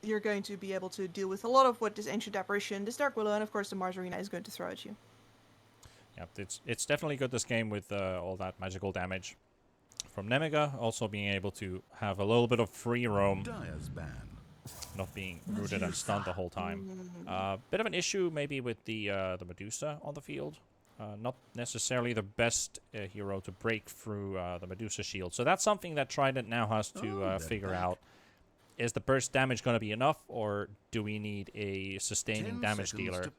you're going to be able to deal with a lot of what this Ancient Apparition, this Dark Willow, and of course the Mars Arena is going to throw at you. Yeah, it's definitely good this game with all that magical damage from Nemiga, also being able to have a little bit of free roam, not being rooted and stunned the whole time. Bit of an issue maybe with the Medusa on the field. Not necessarily the best hero to break through the Medusa shield. So that's something that Trident now has to figure out. Is the burst damage going to be enough, or do we need a sustaining damage dealer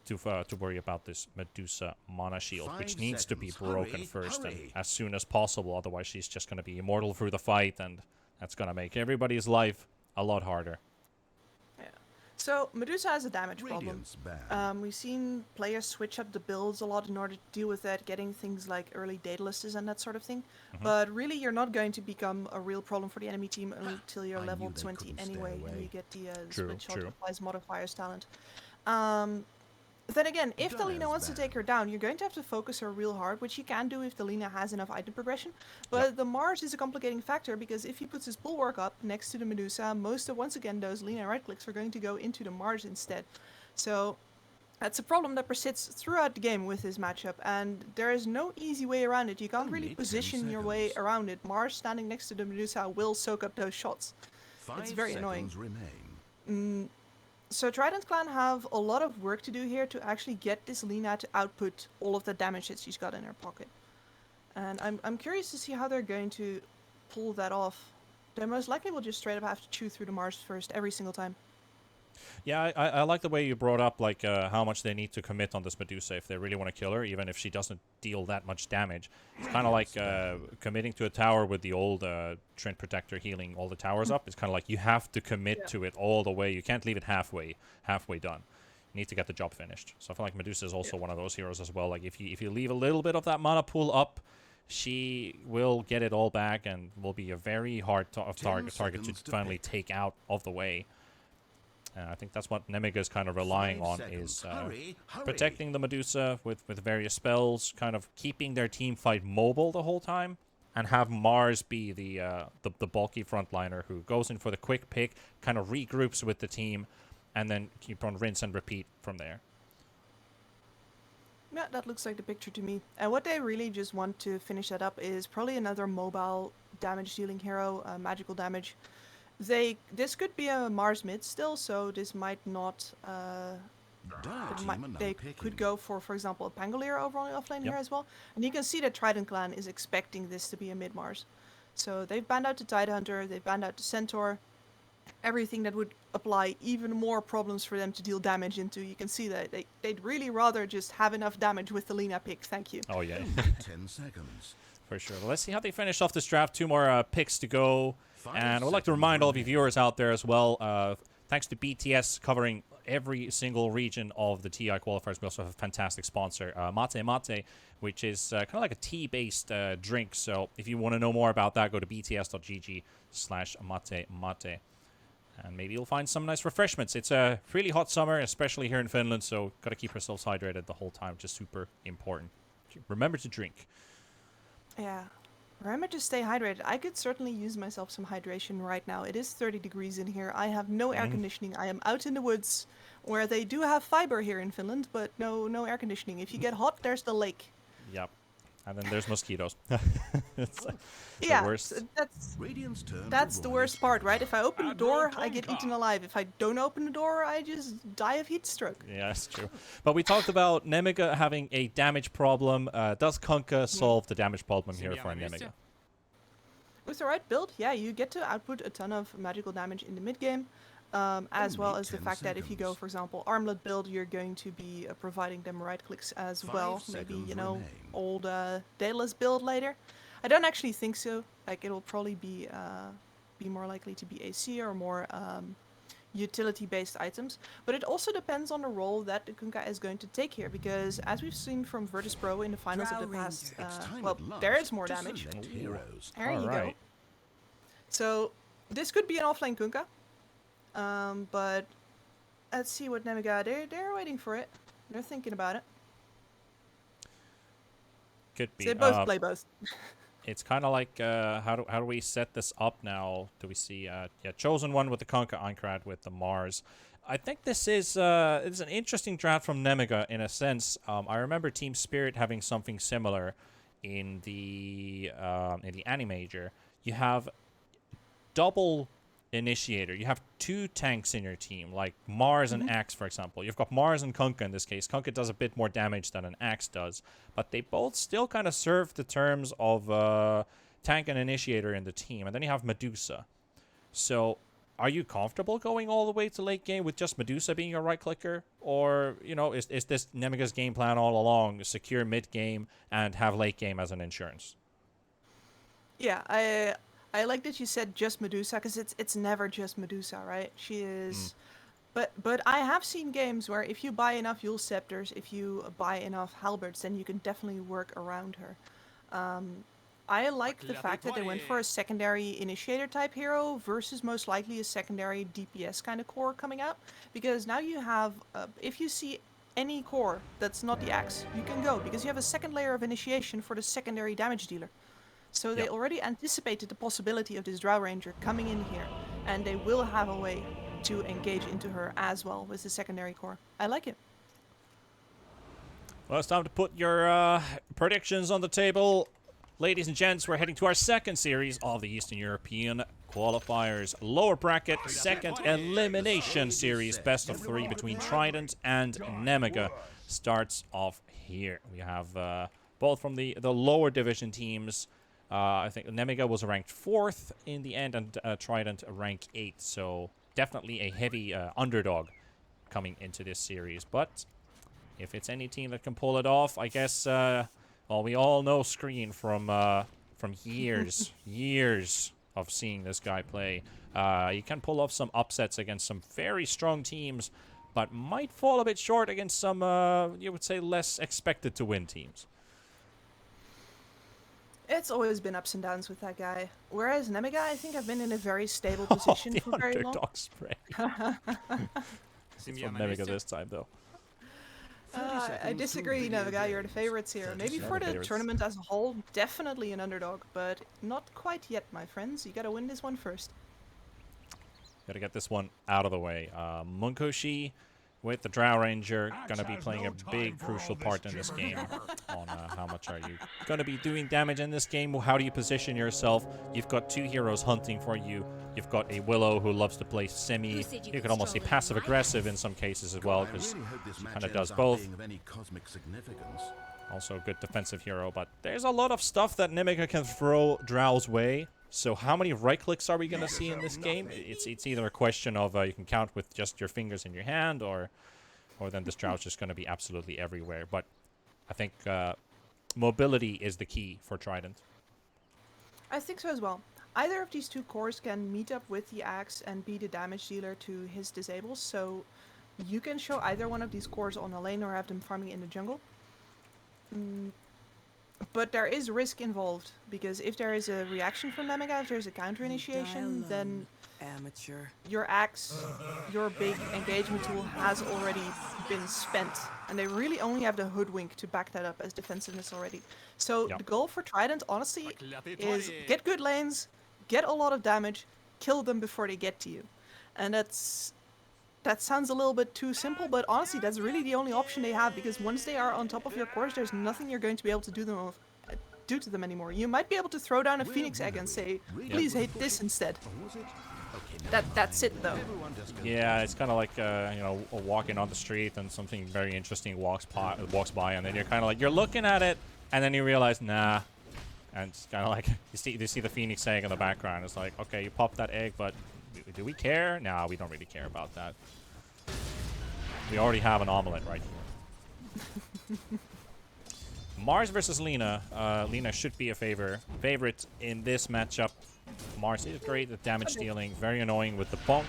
to worry about this Medusa mana shield, which needs to be broken first and as soon as possible, otherwise she's just going to be immortal through the fight, and that's going to make everybody's life a lot harder. Yeah. So Medusa has a damage problem. We've seen players switch up the builds a lot in order to deal with that, getting things like early Daedalus and that sort of thing. But really, you're not going to become a real problem for the enemy team until you're level 20 anyway, and you get the split shot applies modifiers talent. Then again, if the Lina wants to take her down, you're going to have to focus her real hard, which you can do if the Lina has enough item progression. But the Mars is a complicating factor, because if he puts his bulwark up next to the Medusa, once again, those Lina right clicks are going to go into the Mars instead. So that's a problem that persists throughout the game with this matchup, and there is no easy way around it. You can't really position your way around it. Mars standing next to the Medusa will soak up those shots. It's very annoying. So Trident Clan have a lot of work to do here to actually get this Lina to output all of the damage that she's got in her pocket. And I'm curious to see how they're going to pull that off. They most likely will just straight up have to chew through the Mars first every single time. Yeah, I like the way you brought up like how much they need to commit on this Medusa if they really want to kill her, even if she doesn't deal that much damage. It's kind of like committing to a tower with the old Trident Protector healing all the towers up. It's kind of like you have to commit to it all the way. You can't leave it halfway done. You need to get the job finished. So I feel like Medusa is also one of those heroes as well. Like if you leave a little bit of that mana pool up, she will get it all back and will be a very hard target to finally take out of the way. I think that's what Nemiga is kind of relying on, is protecting the Medusa with various spells, kind of keeping their team fight mobile the whole time, and have Mars be the bulky frontliner who goes in for the quick pick, kind of regroups with the team, and then keep on rinse and repeat from there. Yeah, that looks like the picture to me. And what they really just want to finish that up is probably another mobile damage dealing hero, magical damage. This could be a Mars mid still, so this might not. They could go for example, a Pangolier over on the offlane here as well. And you can see that Trident Clan is expecting this to be a mid Mars. So they've banned out the Tidehunter, they've banned out the Centaur. Everything that would apply even more problems for them to deal damage into. You can see that they'd really rather just have enough damage with the Lina pick. Thank you. Oh yeah. 10 seconds. For sure. Well, let's see how they finish off this draft. 2 more picks to go. And I would like to remind all of you viewers out there as well, thanks to BTS covering every single region of the TI qualifiers, we also have a fantastic sponsor, Mate Mate, which is kind of like a tea-based drink. So if you want to know more about that, go to bts.gg/mate mate. And maybe you'll find some nice refreshments. It's a really hot summer, especially here in Finland, so got to keep ourselves hydrated the whole time, which is super important. Remember to drink. Yeah. Remember to stay hydrated. I could certainly use myself some hydration right now. It is 30 degrees in here. I have no air conditioning. I am out in the woods where they do have fiber here in Finland, but no air conditioning. If you get hot, there's the lake. Yep. And then there's mosquitoes. It's yeah, the worst. That's the worst part, right? If I open the door, I get eaten alive. If I don't open the door, I just die of heat stroke. Yeah, that's true. But we talked about Nemiga having a damage problem. Does Kunkka solve the damage problem here for Nemiga? With the right build, yeah, you get to output a ton of magical damage in the mid game. As well as the fact that if you go, for example, armlet build, you're going to be providing them right clicks as well. Maybe, you know, old Daedalus build later. I don't actually think so. Like, it will probably be more likely to be AC or more utility-based items. But it also depends on the role that the Kunkka is going to take here, because as we've seen from Virtus Pro in the finals of the past, well, there is more damage. There you go. So this could be an offlane Kunkka. But let's see what Nemiga, they're waiting for it. They're thinking about it. Could be. So they both play both. it's kind of like how do we set this up now? Do we see yeah, Chosen One with the Conquer Einkrad with the Mars. I think this is it's an interesting draft from Nemiga in a sense. I remember Team Spirit having something similar in the Animajor. You have double initiator. You have 2 tanks in your team, like Mars and Axe, for example. You've got Mars and Kunkka in this case. Kunkka does a bit more damage than an Axe does, but they both still kind of serve the terms of tank and initiator in the team. And then you have Medusa. So are you comfortable going all the way to late game with just Medusa being your right clicker? Or, you know, is this Nemiga's game plan all along? Secure mid game and have late game as an insurance? Yeah, I like that you said just Medusa, because it's never just Medusa, right? She is... But I have seen games where if you buy enough Yule Scepters, if you buy enough Halberds, then you can definitely work around her. I like the fact that they went for a secondary initiator type hero versus most likely a secondary DPS kind of core coming out. Because now you have, if you see any core that's not the Axe, you can go, because you have a second layer of initiation for the secondary damage dealer. So they already anticipated the possibility of this Drow Ranger coming in here, and they will have a way to engage into her as well with the secondary core. I like it. Well, it's time to put your predictions on the table. Ladies and gents, we're heading to our second series of the Eastern European Qualifiers. Lower bracket, second elimination series, best of 3 between Trident and Nemiga. Starts off here. We have both from the lower division teams. I think Nemiga was ranked 4th in the end, and Trident ranked 8th. So definitely a heavy underdog coming into this series. But if it's any team that can pull it off, I guess, well, we all know Screen from years, years of seeing this guy play. You can pull off some upsets against some very strong teams, but might fall a bit short against some, you would say, less expected to win teams. It's always been ups and downs with that guy. Whereas Nemiga, I think I've been in a very stable position for very long. Underdog spray. It's from Nemiga this time, though. I disagree, Nemiga. You're the favorites here. Maybe for the tournament as a whole, definitely an underdog, but not quite yet, my friends. You gotta win this one first. Gotta get this one out of the way. Munkoshi with the Drow Ranger gonna be playing a big crucial part in this game. On how much are you gonna be doing damage in this game? How do you position yourself? You've got 2 heroes hunting for you. You've got a Willow who loves to play semi. You could almost say passive aggressive in some cases as well, because she kind of does both. Also a good defensive hero, but there's a lot of stuff that Nemiga can throw Drow's way. So how many right clicks are we going to see in this game? It's either a question of you can count with just your fingers in your hand, or then this Drow's just going to be absolutely everywhere. But I think mobility is the key for Trident. I think so as well. Either of these 2 cores can meet up with the Axe and be the damage dealer to his disables, so you can show either one of these cores on a lane or have them farming in the jungle. But there is risk involved, because if there is a reaction from Nemiga, if there's a counter initiation, then your Axe, your big engagement tool, has already been spent. And they really only have the Hoodwink to back that up as defensiveness already. So the goal for Trident, honestly, is get good lanes, get a lot of damage, kill them before they get to you. And that sounds a little bit too simple, but honestly, that's really the only option they have, because once they are on top of your course, there's nothing you're going to be able to do to them anymore. You might be able to throw down a Phoenix Egg and say, please hate this instead. That's it, though. Yeah, it's kind of like, you know, walking on the street and something very interesting walks by, and then you're kind of like, you're looking at it, and then you realize, nah. And it's kind of like, you see the Phoenix Egg in the background. It's like, okay, you pop that egg, but do we care? Nah, we don't really care about that. We already have an omelet right here. Mars versus Lina. Lina should be a favorite in this matchup. Mars is great at damage dealing, very annoying with the bonk,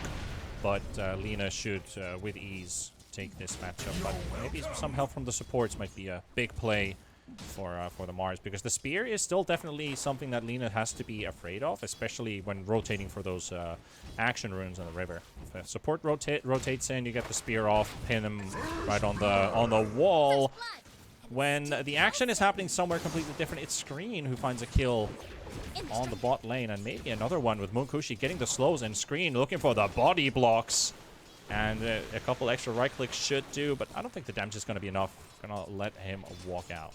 but Lina should, with ease, take this matchup. But maybe some help from the supports might be a big play for the Mars, because the spear is still definitely something that Lina has to be afraid of, especially when rotating for those action runes in the river. If a support rotates in, you get the spear off, pin him right on the wall. when the action is happening somewhere completely different, it's Screen who finds a kill on the bot lane, and maybe another one with Munkushi getting the slows, and Screen looking for the body blocks. And a couple extra right clicks should do, but I don't think the damage is going to be enough. Gonna let him walk out.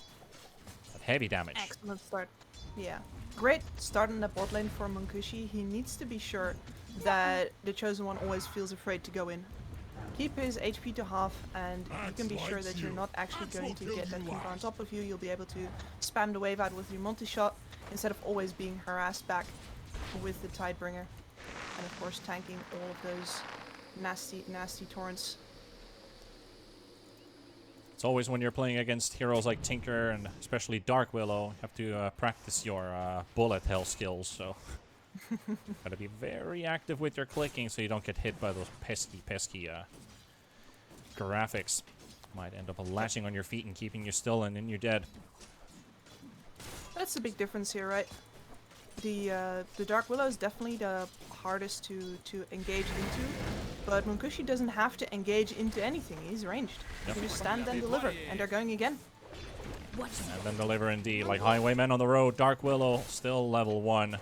But heavy damage. Excellent start. Yeah. Great start in the bot lane for Munkushi. He needs to be sure that the Chosen One always feels afraid to go in. Keep his HP to half, and you can be sure that you're not actually going to get that Kunka on top of you. You'll be able to spam the wave out with your multi-shot, instead of always being harassed back with the Tidebringer. And of course tanking all of those nasty torrents. It's always when you're playing against heroes like Tinker and especially Dark Willow, you have to practice your bullet hell skills, so gotta be very active with your clicking so you don't get hit by those pesky graphics. Might end up latching on your feet and keeping you still, and then you're dead. That's the big difference here, right? The Dark Willow is definitely the hardest to engage into, but Munkushi doesn't have to engage into anything. He's ranged. Yep. You just stand and deliver, and they're going again. And then deliver indeed, like Highwaymen on the road. Dark Willow still level 1.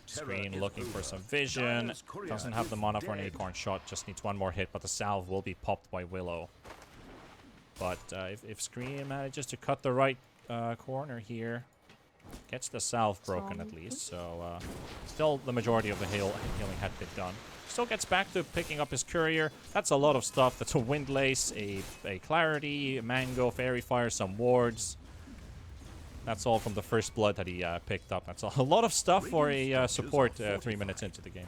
Screen looking for some vision. Doesn't have the mana for an acorn shot, just needs one more hit, but the salve will be popped by Willow. But if Screen manages to cut the right corner here, gets the salve broken at least, so still the majority of the healing had been done. Still gets back to picking up his courier. That's a lot of stuff. That's a Windlace, a Clarity, a Mango, Fairy Fire, some wards. That's all from the first blood that he picked up. That's a lot of stuff for a support 3 minutes into the game.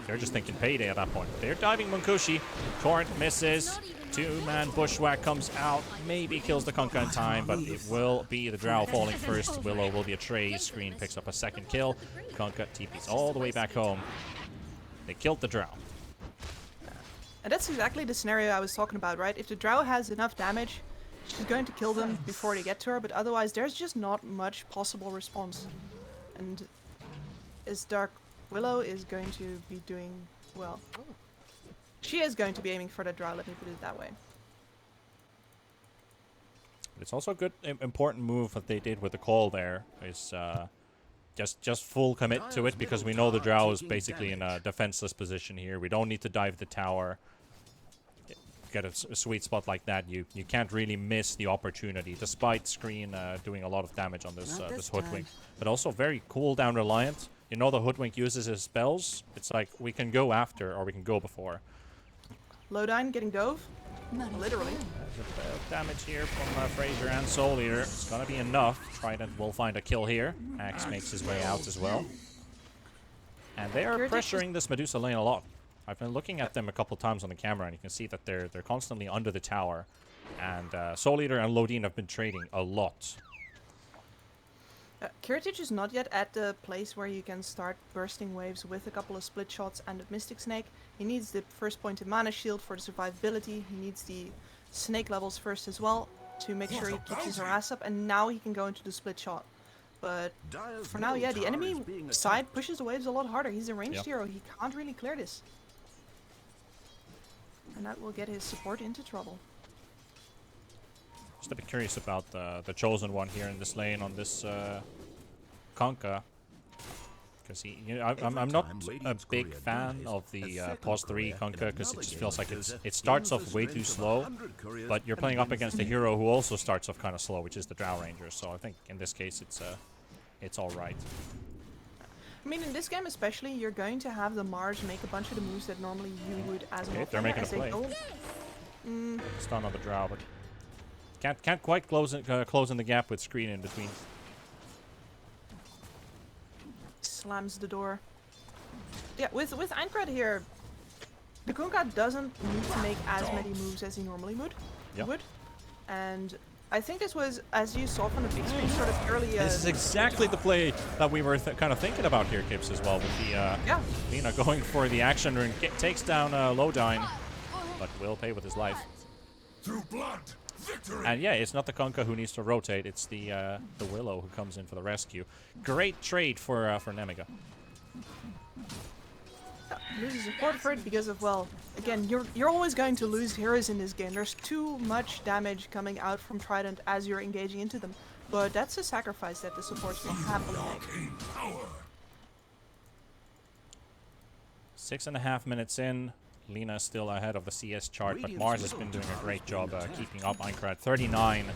They're just thinking payday at that point. They're diving Munkushi. Torrent misses. Two-man bushwhack comes out. Maybe kills the Kunkka in time, but it will be the Drow falling first. Willow will be a tray. Screen picks up a second kill. Kunkka TPs all the way back home. They killed the Drow. And that's exactly the scenario I was talking about, right? If the Drow has enough damage, she's going to kill them before they get to her, but otherwise there's just not much possible response. And as Dark Willow is going to be doing well. She is going to be aiming for the Drow, let me put it that way. It's also a good, important move that they did with the call there. Is just full commit to it, because we know the Drow is basically in a defenseless position here. We don't need to dive the tower. Get a sweet spot like that, you can't really miss the opportunity, despite Screen doing a lot of damage on this Hoodwink. But also very cooldown reliant. You know the Hoodwink uses his spells. It's like we can go after or we can go before. Lowdown getting dove? Literally. There's a bit of damage here from Fraser and Soul Eater. It's gonna be enough. Trident will find a kill here. Axe makes his way out as well. And they are pressuring this Medusa lane a lot. I've been looking at them a couple times on the camera, and you can see that they're constantly under the tower. And Soul Eater and Lodin have been trading a lot. Kiritich is not yet at the place where you can start bursting waves with a couple of split shots and the Mystic Snake. He needs the first pointed mana shield for the survivability. He needs the snake levels first as well to make sure he keeps his harass up, and now he can go into the split shot. But for now, yeah, the enemy side pushes the waves a lot harder. He's a ranged hero. He can't really clear this. And that will get his support into trouble. Just a bit curious about the Chosen One here in this lane on this Kunkka. Because I'm not a big fan of the pause 3 Kunkka, because it just feels like it starts off way too slow, but you're playing up against a hero who also starts off kind of slow, which is the Drow Ranger, so I think in this case it's alright. I mean, in this game especially, you're going to have the Mars make a bunch of the moves that normally you would as an they're making a play. Stun on the Drow, but can't quite close in the gap with Screen in between. Slams the door. Yeah, with Aincrad here, the Kunkka doesn't need to make as many moves as he normally would. And I think this was, as you saw from the big screen, sort of early. This is exactly the play that we were kind of thinking about here, Kips, as well, with the Lina going for the action rune, takes down Lodine, but will pay with his life. Through blood, victory. And yeah, it's not the Kunkka who needs to rotate; it's the Willow who comes in for the rescue. Great trade for Nemiga. Loses support for it because of, well, again, you're always going to lose heroes in this game. There's too much damage coming out from Trident as you're engaging into them. But that's a sacrifice that the supports will happily make. Arcane power. 6.5 minutes in. Lina's still ahead of the CS chart, but Mars has been doing a great job keeping up. Minecraft 39.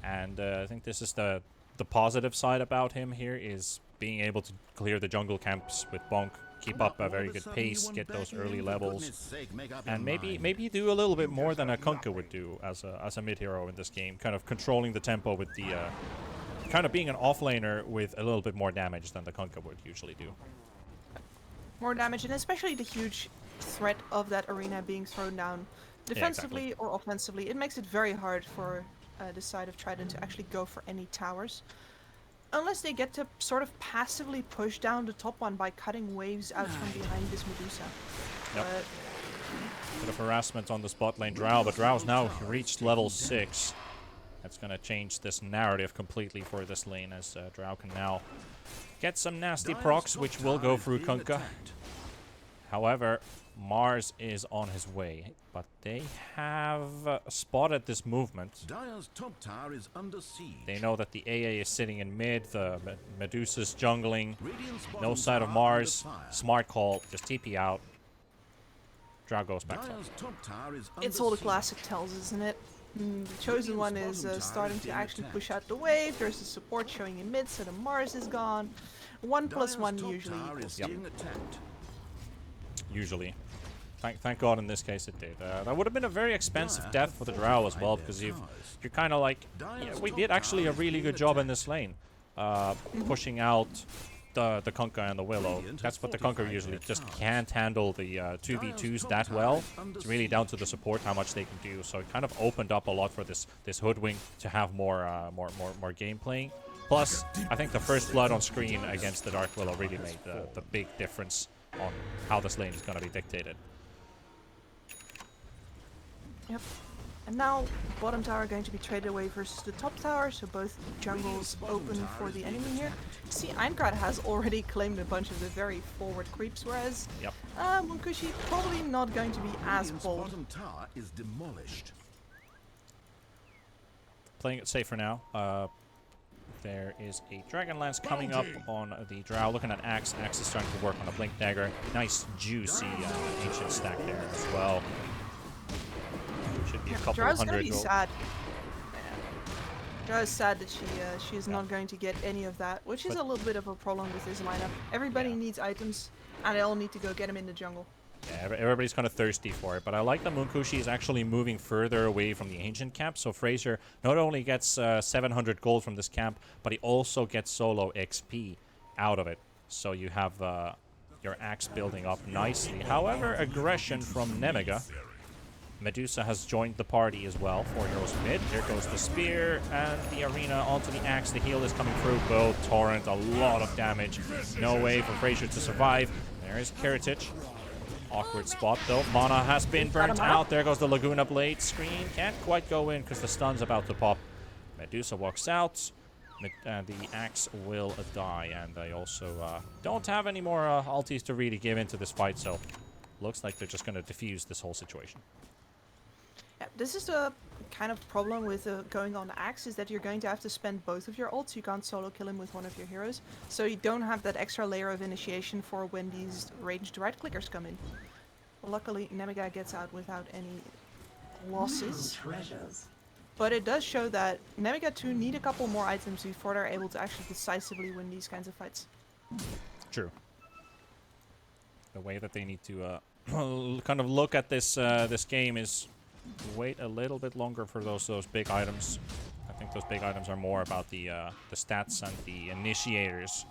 And I think this is the positive side about him here is being able to clear the jungle camps with Bonk, keep up a very good pace, get those early levels, and maybe do a little bit more than a Kunkka would do as a mid hero in this game, kind of controlling the tempo with the kind of being an offlaner with a little bit more damage than the Kunkka would usually do. More damage, and especially the huge threat of that arena being thrown down defensively or offensively. It makes it very hard for the side of Trident to actually go for any towers. Unless they get to sort of passively push down the top one by cutting waves out from behind this Medusa. Yep. Bit of harassment on the spot lane Drow, but Drow's now reached level 6. That's going to change this narrative completely for this lane, as Drow can now get some nasty procs, which will go through Kunkka. However, Mars is on his way, but they have spotted this movement. Dire's top tower is under siege. They know that the AA is sitting in mid, the Medusa's jungling, no sight of Mars. Smart call, just TP out. Drow goes back top. It's all the classic tells, isn't it? The Chosen One is starting to actually push out the wave. There's the support showing in mid, so the Mars is gone. 1+1 usually equals 2. Usually. Thank God in this case it did. That would have been a very expensive death for the Drow as well, because you're kind of like, yeah, we did actually a really good job in this lane, pushing out the Kunkka and the Willow. That's what the Kunkka usually just can't handle the 2v2s that well. It's really down to the support how much they can do. So it kind of opened up a lot for this Hoodwink to have more game playing. Plus, I think the first blood on screen against the Dark Willow really made the big difference on how this lane is going to be dictated. Yep. And now, bottom tower going to be traded away versus the top tower, so both jungles open for the enemy here. See, Aincrad has already claimed a bunch of the very forward creeps, whereas Munkushi probably not going to be as bold. Bottom tower is demolished. Playing it safe for now. There is a Dragonlance coming up on the Drow. Looking at Axe. Axe is starting to work on a Blink Dagger. Nice, juicy Ancient stack there as well. Should be a couple Drow's hundred. gonna be sad. Drow is sad that she is not going to get any of that, which is a little bit of a problem with this lineup. Everybody needs items, and they all need to go get them in the jungle. Yeah, everybody's kind of thirsty for it, but I like that Munkushi is actually moving further away from the ancient camp, so Fraser not only gets 700 gold from this camp, but he also gets solo XP out of it. So you have your axe building up nicely. However, aggression from Nemiga. Medusa has joined the party as well. 4 heroes mid. Here goes the spear and the arena onto the axe. The heal is coming through. Bow, Torrent, a lot of damage. No way for Fraser to survive. There is Kiritich. Awkward spot though. Mana has been burnt out. There goes the Laguna Blade. Screen can't quite go in because the stun's about to pop. Medusa walks out. The axe will die, and they also don't have any more ultis to really give into this fight, so looks like they're just going to defuse this whole situation. Yeah, this is the kind of problem with going on Axe, is that you're going to have to spend both of your ults. You can't solo kill him with one of your heroes, so you don't have that extra layer of initiation for when these ranged right clickers come in. Luckily, Nemiga gets out without any losses. But it does show that Nemiga 2 need a couple more items before they're able to actually decisively win these kinds of fights. True. The way that they need to kind of look at this this game is wait a little bit longer for those big items. I think those big items are more about the stats and the initiators.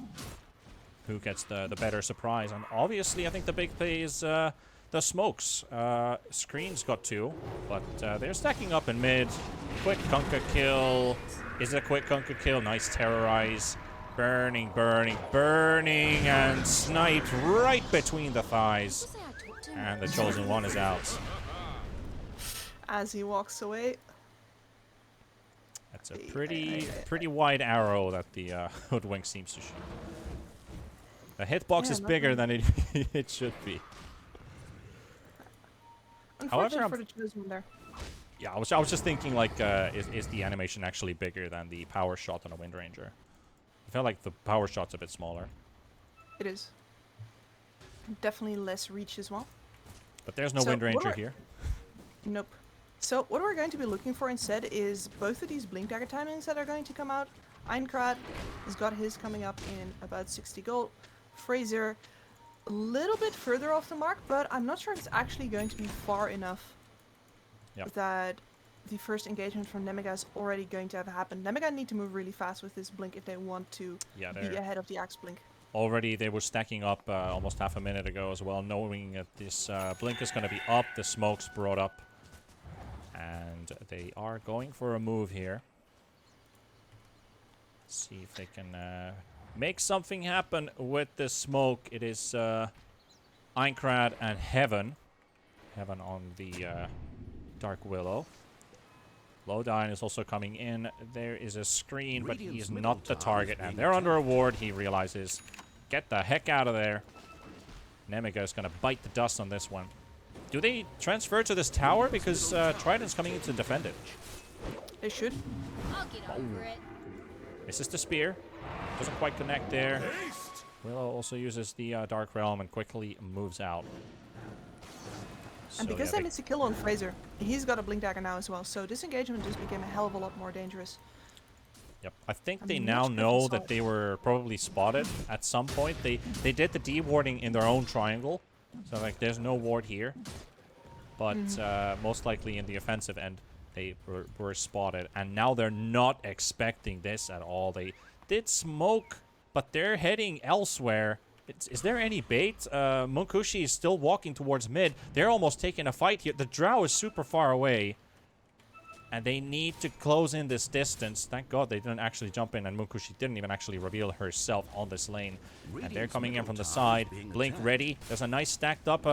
Who gets the better surprise? And obviously, I think the big play is the smokes. Screen's got 2, but they're stacking up in mid. Quick Kunkka kill. Is it a quick Kunkka kill? Nice terrorize. Burning, burning, burning, and sniped right between the thighs. And the Chosen One is out. As he walks away. That's a pretty wide arrow that the Hoodwink seems to shoot. The hitbox Yeah, is not bigger really. than it it should be. Unfortunate I'm- for the chosen one there. Yeah, I was just thinking like, is the animation actually bigger than the power shot on a Wind Ranger? I felt like the power shot's a bit smaller. It is. Definitely less reach as well. But there's no So Wind what Ranger are- here. Nope. So what we're going to be looking for instead is both of these blink dagger timings that are going to come out. Einkrad has got his coming up in about 60 gold. Fraser a little bit further off the mark, but I'm not sure if it's actually going to be far enough Yep. that the first engagement from Nemiga is already going to have happened. Nemiga need to move really fast with this blink if they want to Yeah, be they're ahead of the axe blink. already, they were stacking up almost half a minute ago as well, knowing that this blink is going to be up, the smoke's brought up. And they are going for a move here. See if they can make something happen with the smoke. It is Einkrad and Heaven. Heaven on the Dark Willow. Lowdine is also coming in. There is a screen, but he is not the target. And they're under a ward, he realizes. Get the heck out of there. Nemiga is going to bite the dust on this one. Do they transfer to this tower? Because Trident's coming in to defend it. They should. I'll get over it. Misses the spear. Doesn't quite connect there. Haste! Willow also uses the Dark Realm and quickly moves out. And because yeah, they missed a kill on Fraser, he's got a blink dagger now as well. So this engagement just became a hell of a lot more dangerous. Yep. I think I'm they not now sure if know you saw that it. they were probably spotted at some point. They did the de-warding in their own triangle. So like there's no ward here. But most likely in the offensive end they were spotted. And now they're not expecting this at all. They did smoke, but they're heading elsewhere. Is there any bait? Munkushi is still walking towards mid. They're almost taking a fight here. The drow is super far away. And they need to close in this distance. Thank God they didn't actually jump in, and Munkushi didn't even actually reveal herself on this lane. And they're coming in from the side. Blink ready. There's a nice stacked up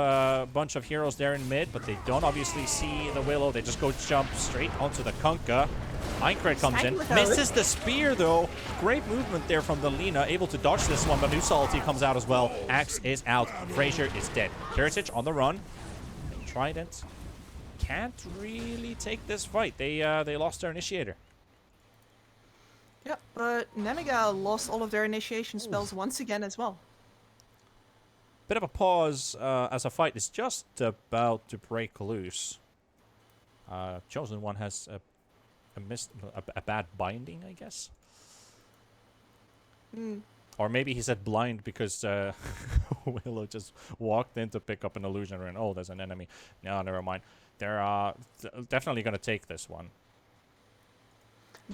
bunch of heroes there in mid, but they don't obviously see the Willow. They just go jump straight onto the Kunkka. Einkrad comes in. Misses the spear, though. Great movement there from the Lina. Able to dodge this one, but Nusa ulti comes out as well. Axe is out. Fraser is dead. Heritage on the run. Trident can't really take this fight. They lost their initiator. Yeah, but Nemiga lost all of their initiation spells once again as well. Bit of a pause as a fight is just about to break loose. Chosen One has a bad binding, I guess. Or maybe he said blind because Willow just walked in to pick up an illusion and oh, there's an enemy. No, never mind. They're definitely going to take this one.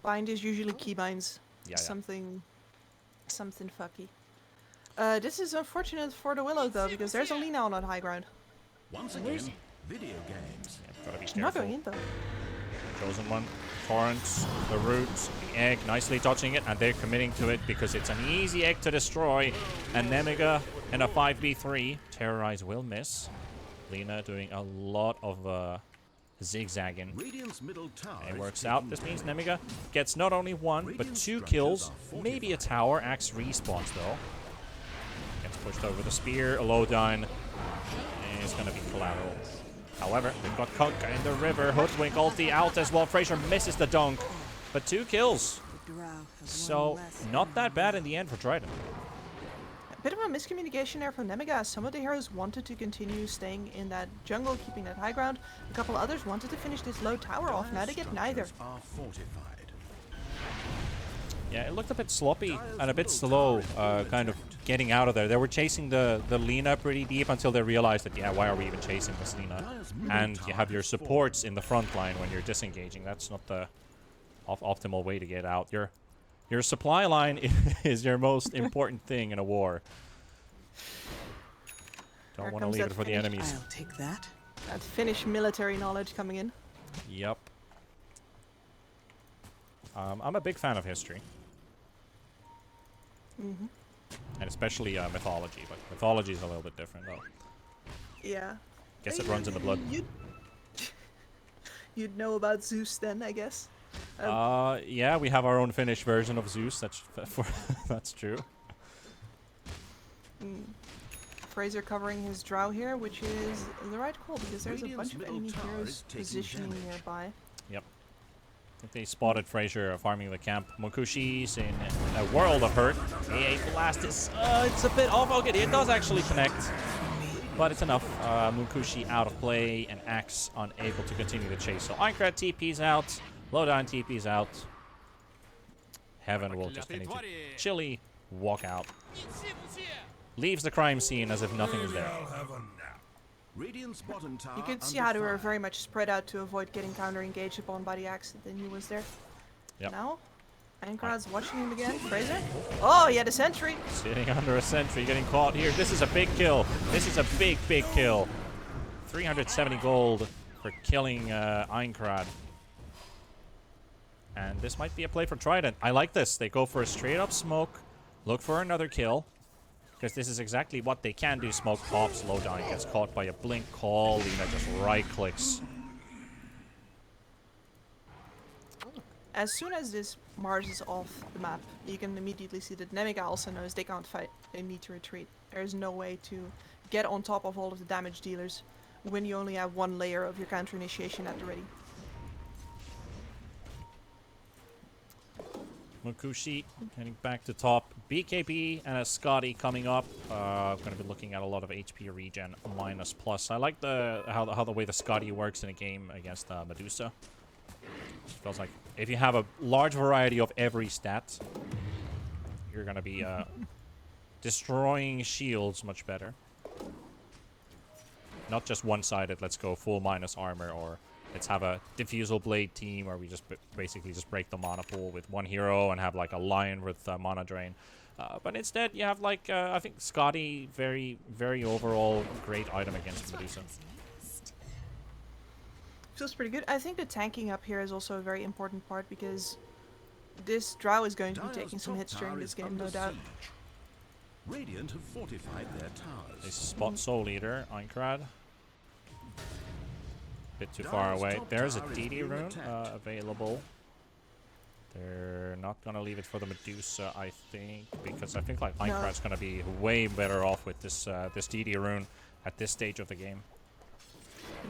Bind is usually keybinds. Yeah. Something fucky. This is unfortunate for the Willow though, because there's a Lina on that high ground. Once again, video games. Gotta be She's not going careful. in though. Chosen One, Torrents, the roots, the egg, nicely dodging it, and they're committing to it because it's an easy egg to destroy. And Nemiga in a 5v3. Terrorize will miss. Lina doing a lot of zigzagging. Radiant's middle tower It is works taking out. This means Nemiga gets not only one, but 2 kills. Maybe a tower. Axe respawns, though. Gets pushed over the spear. A Lowdine. And it's going to be collateral. However, they've got Kunkka in the river. Hoodwink ulti out as well. Fraser misses the dunk. But 2 kills. So, not that bad in the end for Trident. A bit of a miscommunication there from Nemiga. Some of the heroes wanted to continue staying in that jungle, keeping that high ground. A couple others wanted to finish this low tower off. Now they get neither. Are fortified. Yeah, it looked a bit sloppy and a bit slow, kind of getting out of there. They were chasing the Lina pretty deep until they realized that, yeah, why are we even chasing this Lina? And you have your supports in the front line when you're disengaging. That's not the optimal way to get out. Your supply line is your most important thing in a war. Don't Here want to comes leave that it for the finish. enemies. I'll take that. That Finnish military knowledge coming in. Yep. I'm a big fan of history. Mm-hmm. And especially mythology, but mythology is a little bit different though. Yeah. Guess it runs in the blood. You'd know about Zeus then, I guess. Yeah, we have our own Finnish version of Zeus. That's that's true. Fraser covering his drow here, which is the right call because there's a bunch of Radiant's enemy middle tower heroes is taking positioning damage. nearby. Yep. I think they spotted Fraser farming the camp. Mokushi's in a world of hurt. AA Blast is, it's a bit off. Okay, it does actually connect. But it's enough. Mukushi out of play and Axe unable to continue the chase. So Aincrad TP's out. Lowdown TP's out. Heaven will just need to chilly walk out. Leaves the crime scene as if nothing is there. I'll have a nap. Radiant's bottom tower You could see under how they were fire. very much spread out to avoid getting counter-engaged upon by the axe that they knew was there. Yep. Now, Aincrad's watching him again. Fraser? Oh, he had a sentry! Sitting under a sentry, getting caught here. This is a big kill. This is a big, big kill. 370 gold for killing Aincrad. And this might be a play for Trident. I like this. They go for a straight up smoke, look for another kill. Because this is exactly what they can do. Smoke pops, Lowdown gets caught by a blink call. Lina just right clicks. As soon as this Mars is off the map, you can immediately see that Nemiga also knows they can't fight. They need to retreat. There's no way to get on top of all of the damage dealers when you only have one layer of your counter initiation at the ready. Mukushi heading back to top. BKB and a Scotty coming up. I'm going to be looking at a lot of HP regen minus plus. I like how the way the Scotty works in a game against Medusa. Feels like if you have a large variety of every stat, you're going to be destroying shields much better. Not just one-sided, let's go full minus armor, or let's have a diffusal blade team where we just basically just break the mana pool with one hero and have like a lion with mana drain. But instead you have like, I think Scotty, very, very overall great item against Medusa. Feels pretty good. I think the tanking up here is also a very important part because this drow is going to be Dire's taking some top hits during tower this is game, under no doubt. siege. Radiant have fortified their They towers. spot Soul Eater, Aincrad. Bit too far Dire's away. top There's a tower is DD being rune attacked. available. They're not gonna leave it for the Medusa, I think, because I think like Aincrad's gonna be way better off with this this DD rune at this stage of the game.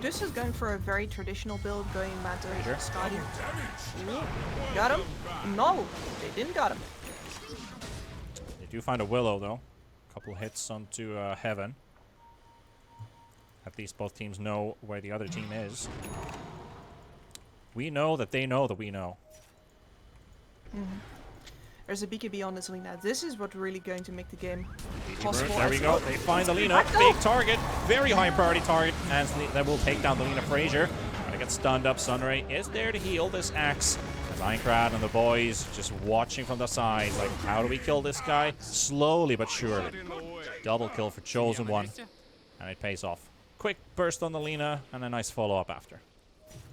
This is going for a very traditional build, going Manta Fraser. Scotty. Damage. Ooh, got him? No, they didn't got him. They do find a Willow though. Couple hits onto Heaven. At least both teams know where the other team is. We know that they know that we know. There's a BKB on this Lina. This is what really going to make the game DD possible. rune, there we as go. well. They find the Lina. Big target. Very high priority target. And that will take down the Lina Fraser. Gonna get stunned up. Sunray is there to heal this Axe. As Aincrad and the boys just watching from the sides. Like, how do we kill this guy? Slowly but surely. Double kill for Chosen One. And it pays off. Quick burst on the Lina and a nice follow-up after.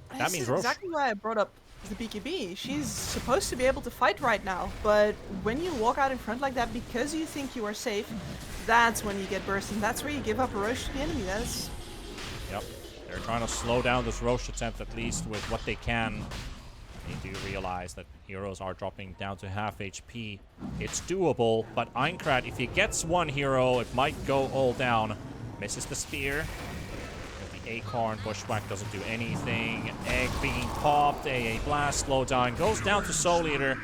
That This means is Roche. exactly why I brought up the BKB. She's supposed to be able to fight right now, but when you walk out in front like that because you think you are safe, that's when you get burst, and that's where you give up a Roche to the enemy. That's Yep. They're trying to slow down this Roche attempt at least with what they can. They do realize that heroes are dropping down to half HP. It's doable, but Aincrad, if he gets one hero, it might go all down. Misses the spear. The Acorn Bushwhack doesn't do anything. Egg being popped. AA Blast, slow down. Goes down to Soul Eater.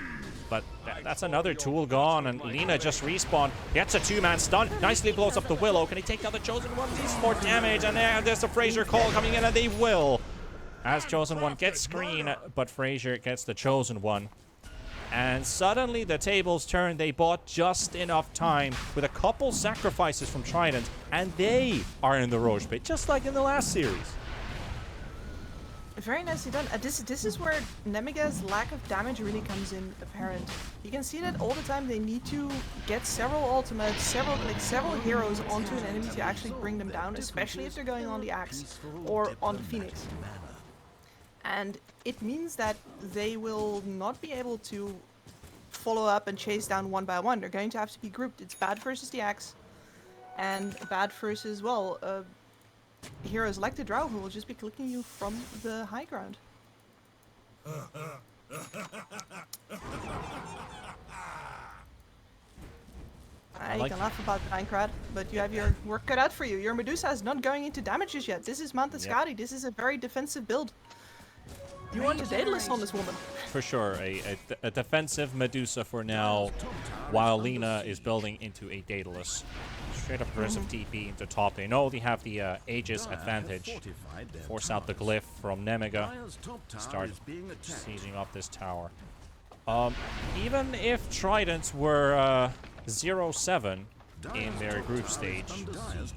But that's another tool gone, and Lina just respawned. Gets a two-man stun. Nicely blows up the Willow. Can he take down the Chosen One? Needs more damage, and there's a Fraser call coming in, and they will. As Chosen One gets screen, but Fraser gets the Chosen One. And suddenly the tables turn. They bought just enough time with a couple sacrifices from Trident, and they are in the Roche pit, just like in the last series. very nicely done. This is where Nemiga's lack of damage really comes in apparent. You can see that all the time they need to get several ultimates, several heroes onto an enemy to actually bring them down, especially if they're going on the Axe or on the Phoenix. And it means that they will not be able to follow up and chase down one by one. They're going to have to be grouped. It's bad versus the Axe, and bad versus, well, heroes like the Drow who will just be clicking you from the high ground. You can laugh about Minecraft, but you have your work cut out for you. Your Medusa is not going into damages yet. This is Mount Scotty. This is a very defensive build. You want a Daedalus on this woman. For sure, a defensive Medusa for now, while Lina is building into a Daedalus. Straight up aggressive TP into top. They know they have the Aegis advantage. Force out the glyph from Nemiga. Start sieging up this tower. Even if Tridents were 0-7 in their group stage,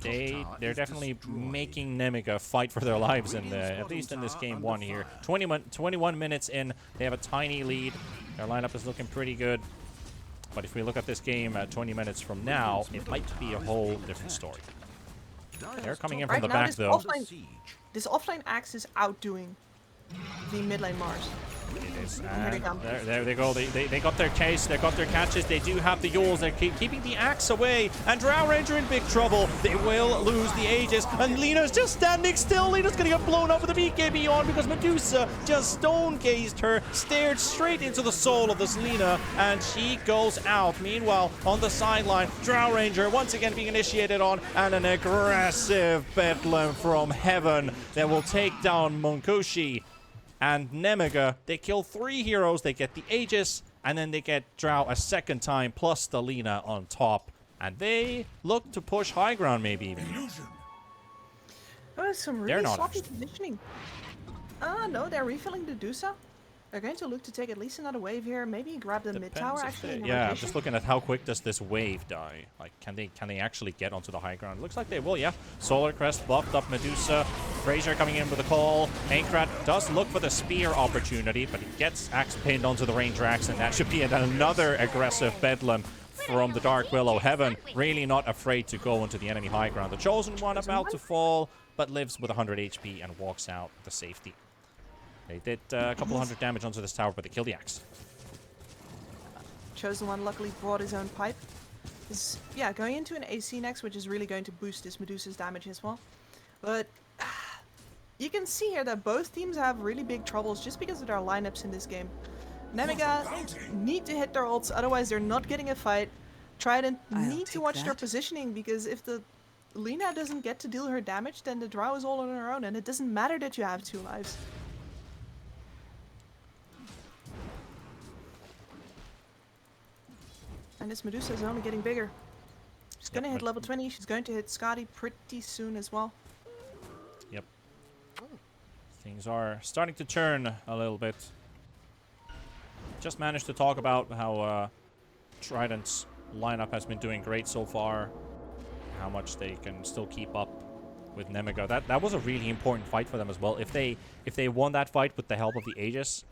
they're definitely making Nemiga fight for their lives in at least in this game 1 here. 21 minutes in, they have a tiny lead. Their lineup is looking pretty good. But if we look at this game at 20 minutes from now, it might be a whole different story. They're coming in from the back though. This offlane axe is outdoing the mid lane Mars. It is. There they go. They got their case. They got their catches. They do have the Yules. They're keeping the axe away. And Drow Ranger in big trouble. They will lose the Aegis. And Lina's just standing still. Lina's going to get blown up with the BKB on because Medusa just stone-gazed her, stared straight into the soul of this Lina, and she goes out. Meanwhile, on the sideline, Drow Ranger once again being initiated on, and an aggressive Bedlam from heaven that will take down Monkoshi. And Nemiga, they kill 3 heroes, they get the Aegis, and then they get Drow a second time, plus the Lina on top. And they look to push high ground, maybe even. Oh, some really sloppy positioning. No, they're refilling the Dusa. They're going to look to take at least another wave here. Maybe grab the mid tower actually. Yeah, I'm just looking at how quick does this wave die. Like, can they actually get onto the high ground? Looks like they will. Yeah. Solar Crest buffed up Medusa. Fraser coming in with a call. Aincrad does look for the spear opportunity, but he gets axe pinned onto the Ranger axe, and that should be another aggressive Bedlam from the Dark Willow. Heaven really not afraid to go into the enemy high ground. The Chosen One about to fall, but lives with 100 HP and walks out the safety. They did a couple hundred damage onto this tower, but they killed the axe. Chosen One luckily brought his own pipe. Is going into an AC next, which is really going to boost this Medusa's damage as well. But you can see here that both teams have really big troubles just because of their lineups in this game. Nemiga need to hit their ults, otherwise they're not getting a fight. Trident need to watch their positioning, because if the Lina doesn't get to deal her damage, then the Drow is all on her own, and it doesn't matter that you have 2 lives. And this Medusa is only getting bigger. She's gonna hit level 20. She's going to hit Scotty pretty soon as well. Yep. Things are starting to turn a little bit. Just managed to talk about how Trident's lineup has been doing great so far. How much they can still keep up with Nemiga. That was a really important fight for them as well. If they won that fight with the help of the Aegis,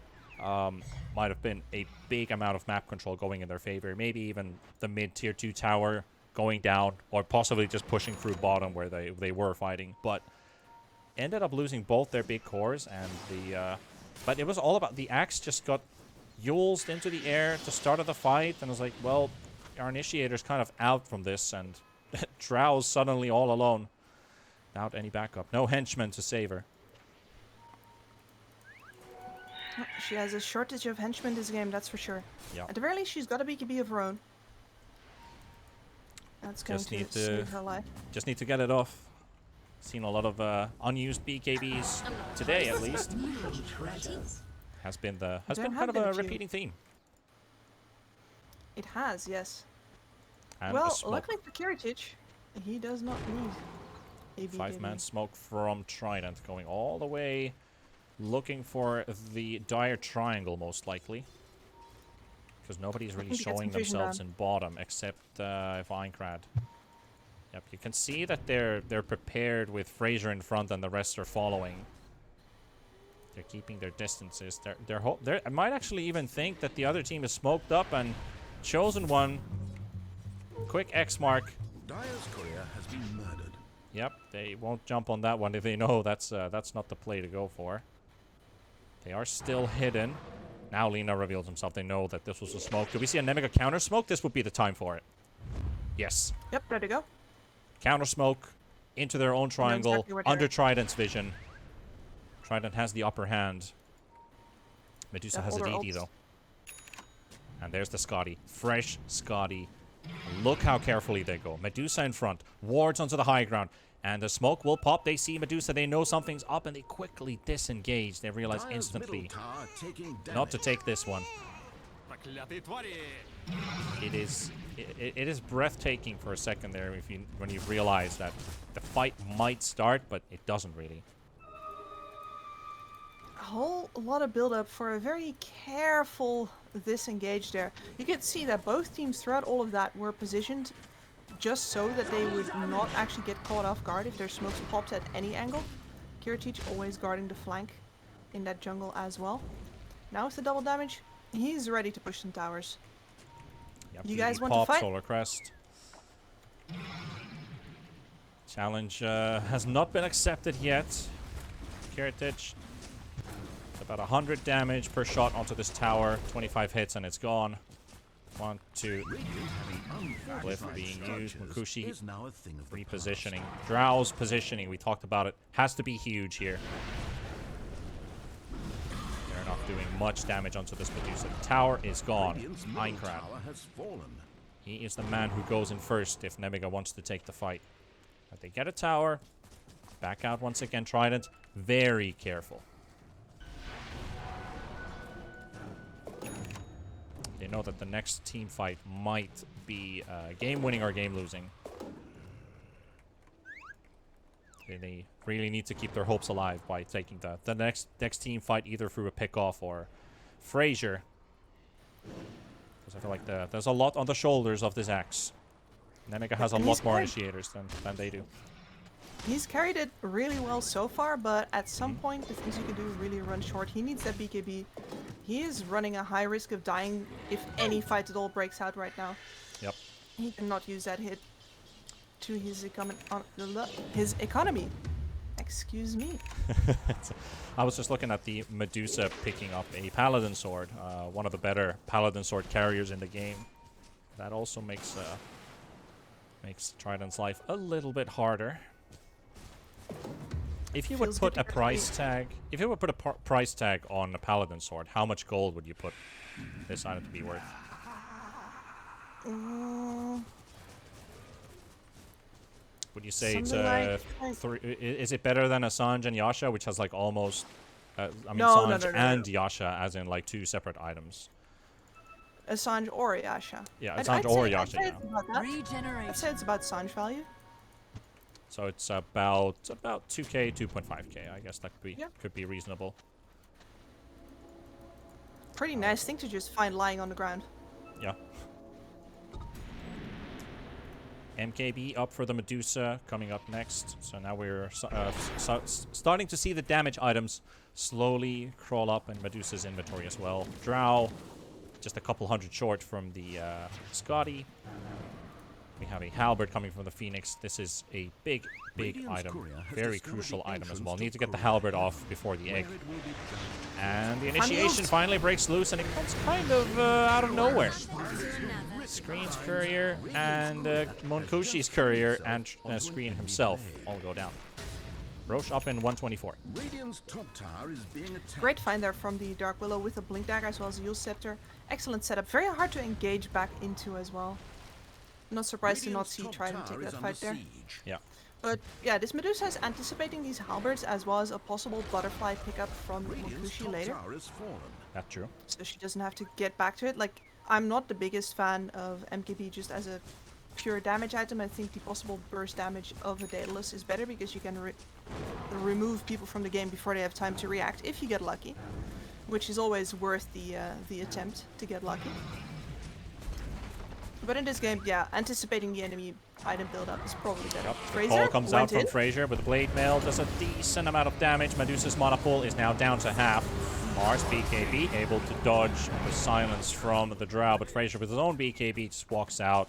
might have been a big amount of map control going in their favor. Maybe even the mid tier 2 tower going down, or possibly just pushing through bottom where they were fighting. But ended up losing both their big cores, and but it was all about the axe just got Yulesed into the air at the start of the fight, and I was like, well, our initiator's kind of out from this, and Drow's suddenly all alone without any backup. No henchmen to save her. She has a shortage of henchmen this game, that's for sure. Yeah. At the very least, she's got a BKB of her own. That's going to save her life. Just need to get it off. Seen a lot of unused BKBs today, at least. Has been kind of a repeating theme. It has, yes. And well, luckily for Kiritich, he does not need a BKB. 5-man smoke from Trident going all the way, looking for the dire triangle most likely, because nobody's really showing themselves in bottom except Aincrad. Yep, you can see that they're prepared with Fraser in front and the rest are following. They're keeping their distances. I might actually even think that the other team is smoked up, and Chosen One, quick X mark. Dire's courier has been murdered. Yep, they won't jump on that one if they know that's not the play to go for. They are still hidden. Now Lina reveals himself. They know that this was a smoke. Do we see a Nemiga counter smoke? This would be the time for it. Yes. Yep, there they go. Counter smoke into their own triangle, under Trident's vision. Trident has the upper hand. Medusa has a DD though. And there's the Scotty. Fresh Scotty Look how carefully they go. Medusa in front, wards onto the high ground, and the smoke will pop. They see Medusa, they know something's up, and they quickly disengage. They realize Dire's instantly middle tower taking not to damage. take this one. It is breathtaking for a second there when you realize that the fight might start, but it doesn't really. A whole lot of build up for a very careful disengage there. You could see that both teams throughout all of that were positioned just so that they would not actually get caught off guard if their smokes popped at any angle. Kiritich always guarding the flank in that jungle as well. Now with the double damage, he's ready to push some towers. Yep, You guys BB want to pop, fight? Solar Crest. Challenge has not been accepted yet. Kiritich. About 100 damage per shot onto this tower. 25 hits and it's gone. 1, 2. Glyph being used. Mukushi is now a thing of the repositioning. Drow's positioning. We talked about it. Has to be huge here. They're not doing much damage onto this Medusa. The tower is gone. Radiant's middle Minecraft. tower has fallen. He is the man who goes in first if Nemiga wants to take the fight. But they get a tower. Back out once again. Trident. Very careful. They know that the next team fight might be game winning or game losing. They really need to keep their hopes alive by taking the next team fight either through a pick-off or Frazier. Because I feel like there's a lot on the shoulders of this axe. Nemiga has a lot more initiators than they do. He's carried it really well so far, but at some point the things you can do really run short. He needs that BKB. He is running a high risk of dying if any fight at all breaks out right now. Yep. He cannot use that hit to his economy. Excuse me. I was just looking at the Medusa picking up a Paladin Sword, one of the better Paladin Sword carriers in the game. That also makes Trident's life a little bit harder. If you would Feels put good a to price tag, price tag on a Paladin Sword, how much gold would you put this item to be worth? Would you say it's is it better than Assange and Yasha, which has like almost I mean Assange and Yasha as in like two separate items? Assange or Yasha. Yeah, Assange or Yasha. I'd say it's about Assange value. So it's about 2k, 2.5k. I guess that could be reasonable. Pretty nice thing to just find lying on the ground. Yeah. MKB up for the Medusa coming up next. So now we're starting to see the damage items slowly crawl up in Medusa's inventory as well. Drow, just a couple hundred short from the Scotty. We have a halberd coming from the Phoenix. This is a big item. Very crucial item as well. Need to get the halberd off before the egg. And the initiation finally breaks loose, and it comes kind of out of nowhere. Screen's courier and Monkushi's courier and Screen himself all go down. Roche up in 124. Radiant's top tower is being attacked. Great find there from the Dark Willow with a Blink Dagger as well as a Yule Scepter. Excellent setup. Very hard to engage back into as well. Not surprised to not see Trident take that fight there. Yeah. But yeah, this Medusa is anticipating these halberds as well as a possible butterfly pickup from Monkushi later. That's true. So she doesn't have to get back to it. Like, I'm not the biggest fan of MKB just as a pure damage item. I think the possible burst damage of a Daedalus is better because you can remove people from the game before they have time to react if you get lucky. Which is always worth the attempt to get lucky. But in this game, yeah, anticipating the enemy item build-up is probably better. Yep. The Frazier call comes out from in. Frazier with the Blade Mail. Does a decent amount of damage. Medusa's mana pool is now down to half. Mars BKB able to dodge the silence from the Drow, but Frazier with his own BKB just walks out.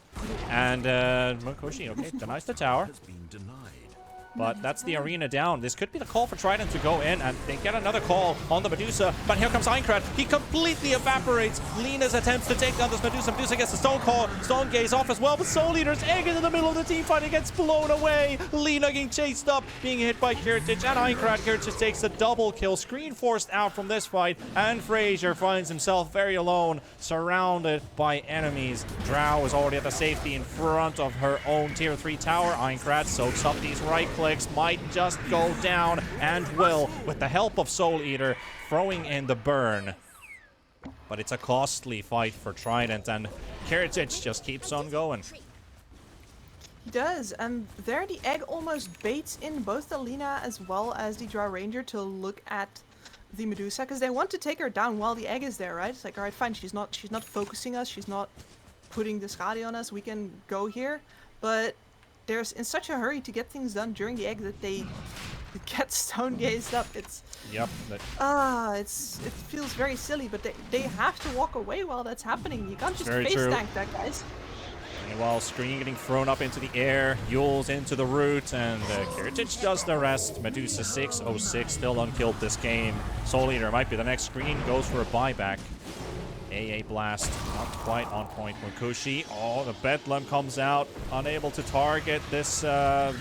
And Monkushi, okay, denies the tower. Has been denied. But that's the arena down. This could be the call for Trident to go in, and they get another call on the Medusa. But here comes Aincrad. He completely evaporates Lena's attempts to take down this Medusa. Medusa gets the Stone Call. Stone Gaze off as well, but Soul Eater's egg in the middle of the team fight. It gets blown away. Lena getting chased up, being hit by Kiritich and Aincrad. Kiritich takes a double kill. Screen forced out from this fight, and Frazier finds himself very alone, surrounded by enemies. Drow is already at the safety in front of her own tier 3 tower. Aincrad soaks up these right clicks, might just go down, and will, with the help of Soul Eater, throwing in the burn. But it's a costly fight for Trident, and Kiritich just keeps on going. He does, and there the egg almost baits in both the Lina as well as the Drow Ranger to look at the Medusa, because they want to take her down while the egg is there, right? It's like, alright, fine, she's not focusing us, she's not putting the Skadi on us, we can go here, but they're in such a hurry to get things done during the egg that they get stone gazed up. It's Yep. it feels very silly, but they have to walk away while that's happening. You can't just Very face true. tank that, guys. Meanwhile, Screen getting thrown up into the air, Yule's into the root, and Kiritich does the rest. Medusa 606 still unkilled this game. Soul Eater might be the next. Screen goes for a buyback. AA Blast, not quite on point. Munkushi, oh, the Bedlam comes out, unable to target this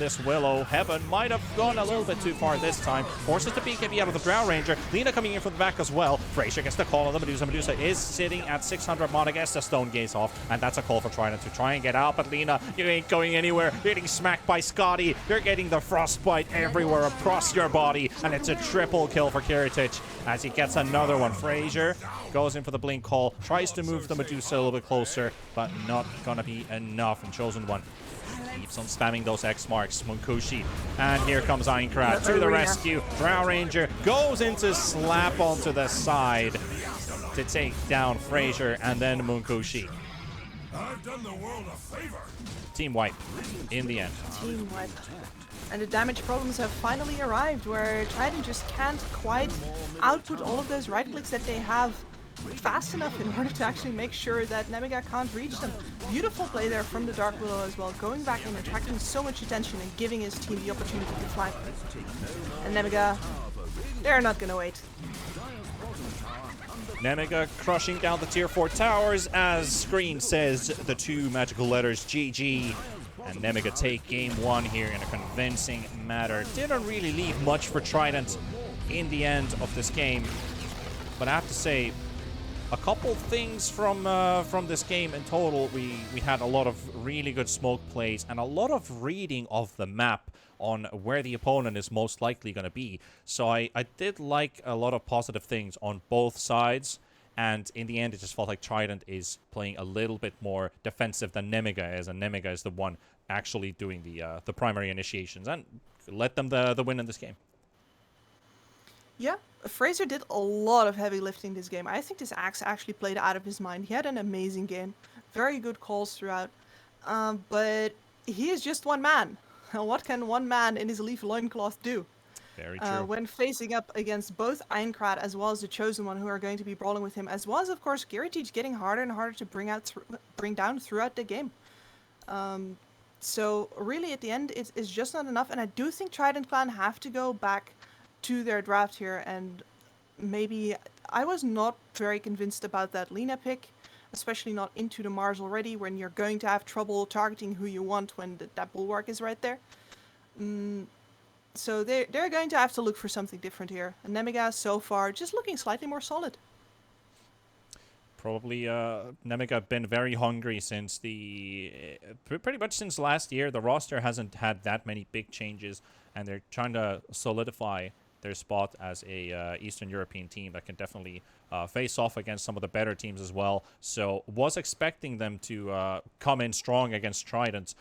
this Willow. Heaven might have gone a little bit too far this time. Forces the BKB out of the Drow Ranger. Lena coming in from the back as well. Frazier gets the call on the Medusa. Medusa is sitting at 600 mana, gets the Stone Gaze off, and that's a call for Trident to try and get out. But Lena, you ain't going anywhere. You're getting smacked by Scotty. You're getting the Frostbite everywhere across your body, and it's a triple kill for Kiritich as he gets another one. Frazier goes in for the blink call, tries to move the Medusa a little bit closer, but not gonna be enough. And Chosen One keeps on spamming those X marks. Munkushi, and here comes Aincrad to the rescue. Drow Ranger goes into slap onto the side to take down Frazier, and then Munkushi. I've done the world a favor. Team wipe in the end. Team wipe. And the damage problems have finally arrived, where Trident just can't quite output all of those right clicks that they have fast enough in order to actually make sure that Nemiga can't reach them. Beautiful play there from the Dark Willow as well, going back and attracting so much attention and giving his team the opportunity to flank. And Nemiga, they're not gonna wait. Nemiga crushing down the tier 4 towers as Screen says the two magical letters GG. And Nemiga take game 1 here in a convincing manner. Didn't really leave much for Trident in the end of this game. But I have to say, a couple things from this game in total. We had a lot of really good smoke plays and a lot of reading of the map on where the opponent is most likely going to be. So I did like a lot of positive things on both sides. And in the end, it just felt like Trident is playing a little bit more defensive than Nemiga is. And Nemiga is the one actually doing the primary initiations. And let them the win in this game. Yeah, Frazier did a lot of heavy lifting this game. I think this Axe actually played out of his mind. He had an amazing game. Very good calls throughout. But he is just one man. What can one man in his leaf loincloth do? Very true. When facing up against both Aincrad as well as the Chosen One, who are going to be brawling with him, as well as, of course, Kiritich getting harder and harder to bring down throughout the game. So really, at the end, it's just not enough. And I do think Trident Clan have to go back to their draft here, and maybe I was not very convinced about that Lena pick, especially not into the Mars already, when you're going to have trouble targeting who you want when that bulwark is right there. So they're going to have to look for something different here. And Nemiga so far just looking slightly more solid. Probably Nemiga been very hungry since pretty much since last year. The roster hasn't had that many big changes, and they're trying to solidify their spot as a Eastern European team that can definitely face off against some of the better teams as well. So was expecting them to come in strong against Trident,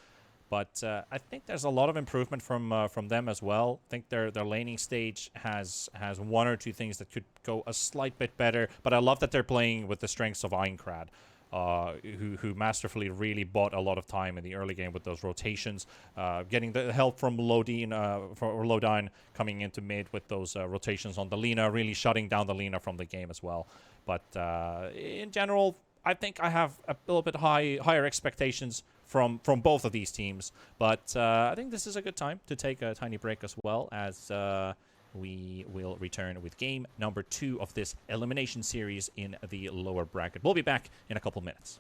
but I think there's a lot of improvement from them as well. I think their laning stage has one or two things that could go a slight bit better, but I love that they're playing with the strengths of Aincrad. Who masterfully really bought a lot of time in the early game with those rotations, getting the help from Lodine coming into mid with those rotations on the Lina, really shutting down the Lina from the game as well. But in general, I think I have a little bit higher expectations from both of these teams. But I think this is a good time to take a tiny break as well, as we will return with game number 2 of this elimination series in the lower bracket. We'll be back in a couple minutes.